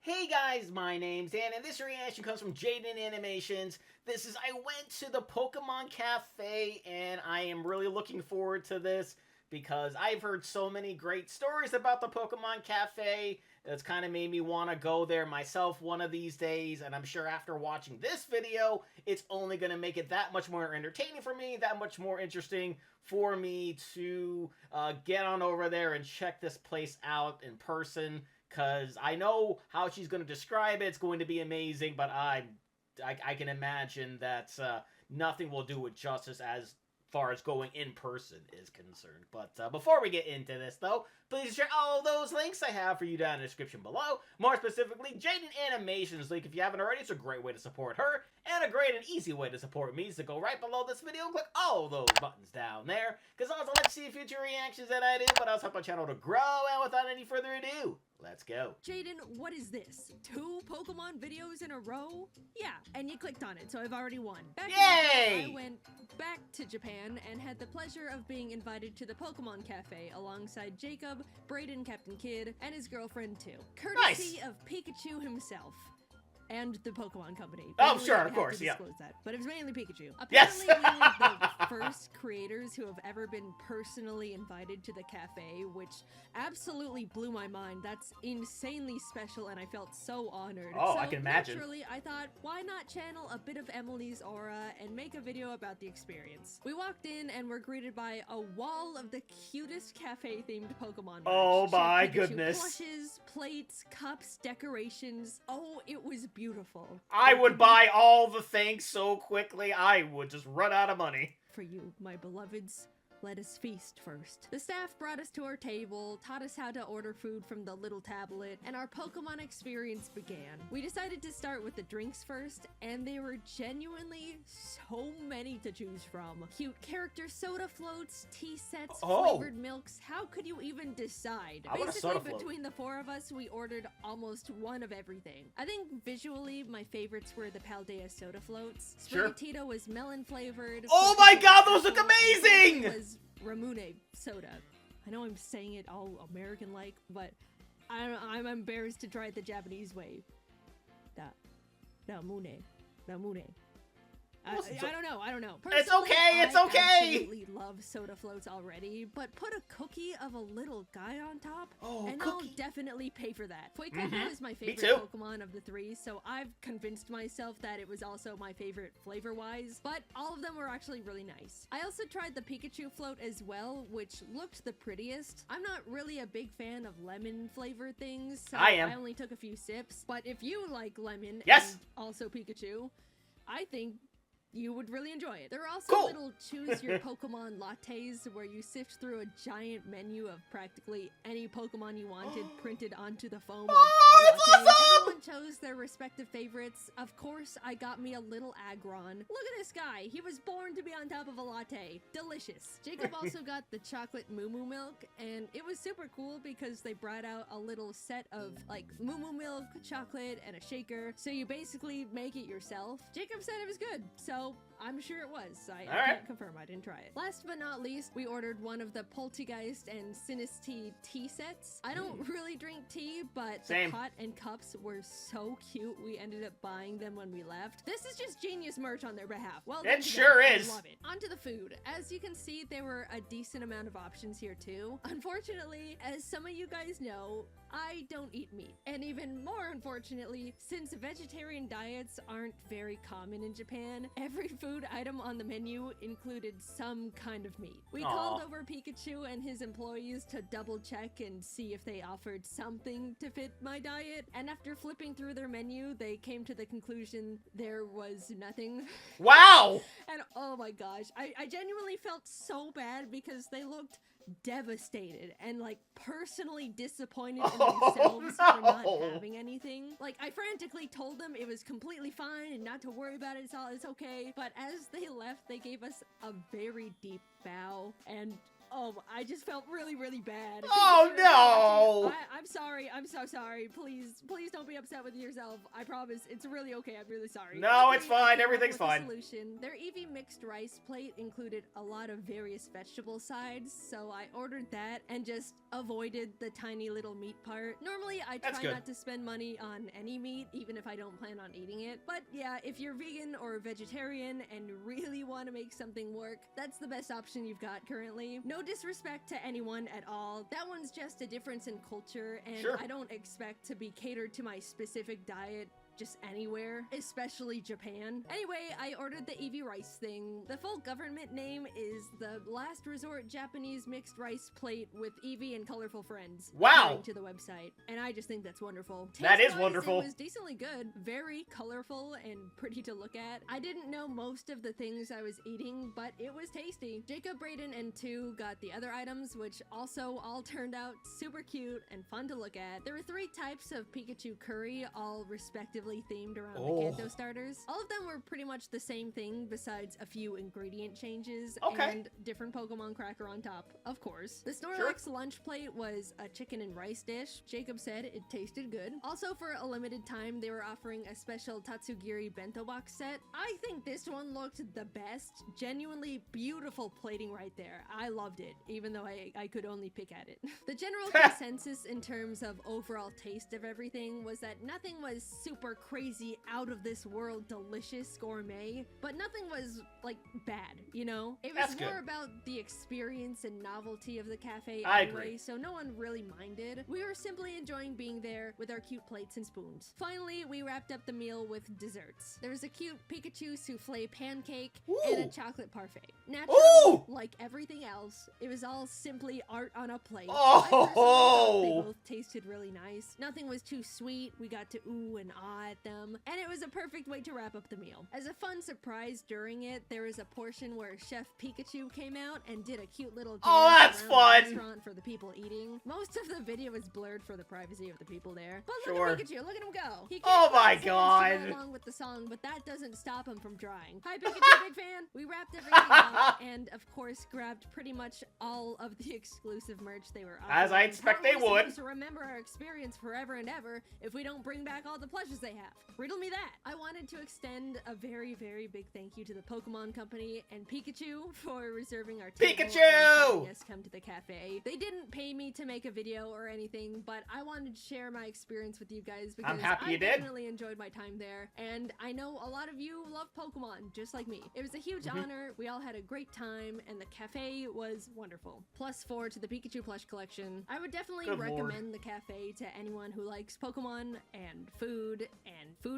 Hey guys, my name's Dan, and this reaction comes from JaidenAnimations. I went to the Pokemon Cafe, and I am really looking forward to this because I've heard so many great stories about the Pokemon Cafe. It's kind of made me want to go there myself one of these days, and I'm sure after watching this video, it's only going to make it that much more entertaining for me, that much more interesting for me to get on over there and check this place out in person. Because I know how she's going to describe it. It's going to be amazing, but I can imagine that nothing will do it justice as far as going in person is concerned. But before we get into this, though, please check all those links I have for you down in the description below. More specifically, JaidenAnimations link if you haven't already. It's a great way to support her, and a great and easy way to support me is to go right below this video and click all those buttons down there. Because I also like to see future reactions that I do, but I also help my channel to grow. And without any further ado, let's go. Jaiden, what is this? 2 Pokemon videos in a row? Yeah, and you clicked on it, so I've already won. Yay! I went back to Japan and had the pleasure of being invited to the Pokemon Cafe alongside Jacob, Braden, Captain Kidd, and his girlfriend too. Courtesy of Pikachu himself. And the Pokemon Company. Oh, sure, of course, yeah. That, but it was mainly Pikachu. Yes! Apparently, we were the first creators who have ever been personally invited to the cafe, which absolutely blew my mind. That's insanely special, and I felt so honored. Oh, so I can imagine. Naturally, I thought, why not channel a bit of Emily's aura and make a video about the experience? We walked in and were greeted by a wall of the cutest cafe-themed Pokemon merch. Oh my Pikachu goodness. Plushes, plates, cups, decorations. Oh, it was beautiful. I would buy all the things so quickly, I would just run out of money. For you, my beloveds, let us feast first. The staff brought us to our table, taught us how to order food from the little tablet, and our Pokemon experience began. We decided to start with the drinks first, and there were genuinely so many to choose from. Cute character soda floats, tea sets, flavored milks. How could you even decide? I want a Basically, soda float. between the 4 of us, we ordered almost one of everything. I think visually, my favorites were the Paldea soda floats. Sure. Sprigatito was melon flavored. Oh my god, those look amazing! Was Ramune soda. I know I'm saying it all American-like, but I'm embarrassed to try it the Japanese way. Ramune. I don't know. Personally, It's okay, it's okay! I absolutely love soda floats already, but put a cookie of a little guy on top, and I'll definitely pay for that. Fuecoco is my favorite Pokemon of the 3, so I've convinced myself that it was also my favorite flavor-wise, but all of them were actually really nice. I also tried the Pikachu float as well, which looked the prettiest. I'm not really a big fan of lemon-flavored things, so I only took a few sips, but if you like lemon and also Pikachu, I think you would really enjoy it. There are also little choose your Pokemon lattes where you sift through a giant menu of practically any Pokemon you wanted printed onto the foam. That's awesome! Everyone chose their respective favorites. Of course, I got me a little Aggron. Look at this guy. He was born to be on top of a latte. Delicious. Jacob also got the chocolate Moo Moo milk, and it was super cool because they brought out a little set of like Moo Moo milk, chocolate, and a shaker. So you basically make it yourself. Jacob said it was good, so I'm sure it was. I can't confirm. I didn't try it. Last but not least, we ordered one of the Poltergeist and Sinistea tea sets. I don't really drink tea, but the pot and cups were so cute. We ended up buying them when we left. This is just genius merch on their behalf. Well done. It sure is. I love it. On to the food. As you can see, there were a decent amount of options here too. Unfortunately, as some of you guys know, I don't eat meat. And even more unfortunately, since vegetarian diets aren't very common in Japan, every food item on the menu included some kind of meat. We called over Pikachu and his employees to double check and see if they offered something to fit my diet. And after flipping through their menu, they came to the conclusion there was nothing. Wow! And oh my gosh, I genuinely felt so bad because they looked devastated and like personally disappointed in themselves for not having anything. Like, I frantically told them it was completely fine and not to worry about it, it's okay. But as they left, they gave us a very deep bow, and I just felt really, really bad. Oh, no! I'm sorry. I'm so sorry. Please don't be upset with yourself. I promise. It's really okay. I'm really sorry. No, it's fine. Everything's fine. Solution. Their Eevee mixed rice plate included a lot of various vegetable sides, so I ordered that and just avoided the tiny little meat part. Normally, I try not to spend money on any meat, even if I don't plan on eating it. But yeah, if you're vegan or vegetarian and really want to make something work, that's the best option you've got currently. No disrespect to anyone at all. That one's just a difference in culture, and I don't expect to be catered to my specific diet just anywhere, especially Japan. Anyway, I ordered the Eevee rice thing. The full government name is the Last Resort Japanese Mixed Rice Plate with Eevee and Colorful Friends. Wow! According to the website. And I just think that's wonderful. That is wonderful. It was decently good. Very colorful and pretty to look at. I didn't know most of the things I was eating, but it was tasty. Jacob, Braden, and 2 got the other items, which also all turned out super cute and fun to look at. There were 3 types of Pikachu curry, all respectively themed around the Kanto starters. All of them were pretty much the same thing besides a few ingredient changes and different Pokemon cracker on top, of course. The Snorlax lunch plate was a chicken and rice dish. Jacob said it tasted good. Also, for a limited time, they were offering a special Tatsugiri bento box set. I think this one looked the best. Genuinely beautiful plating right there. I loved it, even though I could only pick at it. The general consensus in terms of overall taste of everything was that nothing was super crazy, out of this world, delicious gourmet, but nothing was like bad, you know? It was more about the experience and novelty of the cafe anyway, so no one really minded. We were simply enjoying being there with our cute plates and spoons. Finally, we wrapped up the meal with desserts. There was a cute Pikachu souffle pancake and a chocolate parfait. Naturally, like everything else, it was all simply art on a plate. I personally thought they both tasted really nice. Nothing was too sweet. We got to ooh and ah at them, and it was a perfect way to wrap up the meal. As a fun surprise during it, there was a portion where Chef Pikachu came out and did a cute little dance around the restaurant for the people eating. Most of the video was blurred for the privacy of the people there. But look at Pikachu, look at him go. He my god! Along with the song, but that doesn't stop him from drawing. Hi Pikachu, big fan! We wrapped everything up and of course grabbed pretty much all of the exclusive merch they were offering. As I expect they would. To remember our experience forever and ever if we don't bring back all the plushes they have. Riddle me that. I wanted to extend a very, very big thank you to the Pokemon Company and Pikachu for reserving our table and having us come to the cafe. They didn't pay me to make a video or anything, but I wanted to share my experience with you guys because I'm happy you did. Definitely enjoyed my time there, and I know a lot of you love Pokemon just like me. It was a huge honor. We all had a great time, and the cafe was wonderful. +4 to the Pikachu plush collection. I would definitely recommend the cafe to anyone who likes Pokemon and food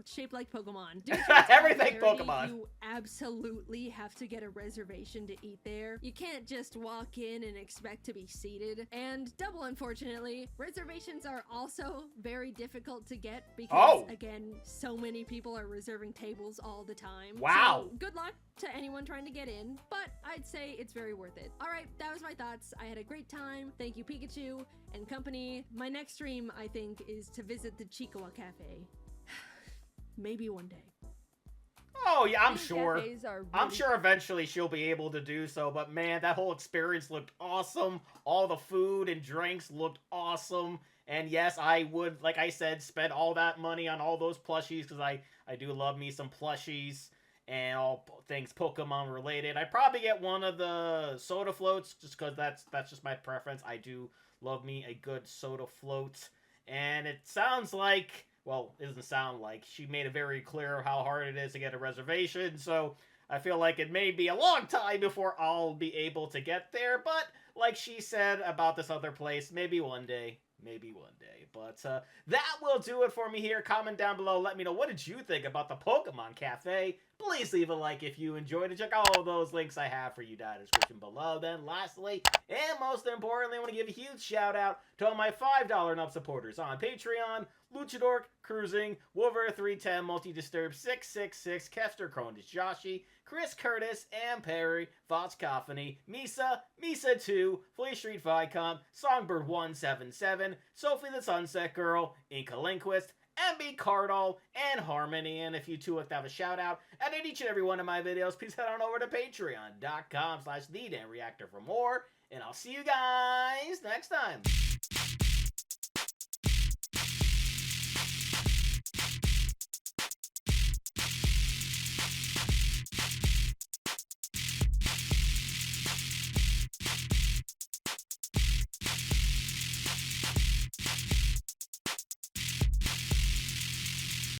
shaped like Pokemon. Everything Pokemon. You absolutely have to get a reservation to eat there. You can't just walk in and expect to be seated. And double unfortunately, reservations are also very difficult to get because again, so many people are reserving tables all the time. Wow. So good luck to anyone trying to get in, but I'd say it's very worth it. All right, that was my thoughts. I had a great time. Thank you, Pikachu and company. My next stream, I think, is to visit the Chikawa Cafe. Maybe one day. Oh yeah, I'm sure. I'm sure eventually she'll be able to do so, but man, that whole experience looked awesome. All the food and drinks looked awesome. And yes, I would, like I said, spend all that money on all those plushies because I do love me some plushies and all things Pokemon related. I'd probably get one of the soda floats just because that's just my preference. I do love me a good soda float. And it sounds like, well, it doesn't sound like, she made it very clear how hard it is to get a reservation, so I feel like it may be a long time before I'll be able to get there, but like she said about this other place, maybe one day. Maybe one day. But that will do it for me here. Comment down below. Let me know, what did you think about the Pokemon Cafe? Please leave a like if you enjoyed it. Check out all those links I have for you down in the description below. Then lastly, and most importantly, I want to give a huge shout out to all my $5 and up supporters on Patreon. Luchador, Cruising, Wolver310, Multi-Disturb, 666, Kester, Cronus, Joshi, Chris Curtis, Am Perry, Fox Coffany, Misa2, Flea Street Vicom, Songbird177, Sophie the Sunset Girl, Inkalinquist, MB Cardall, and Harmony. And if you two like to have a shout out at each and every one of my videos, please head on over to patreon.com/TheDanReactor for more. and I'll see you guys next time.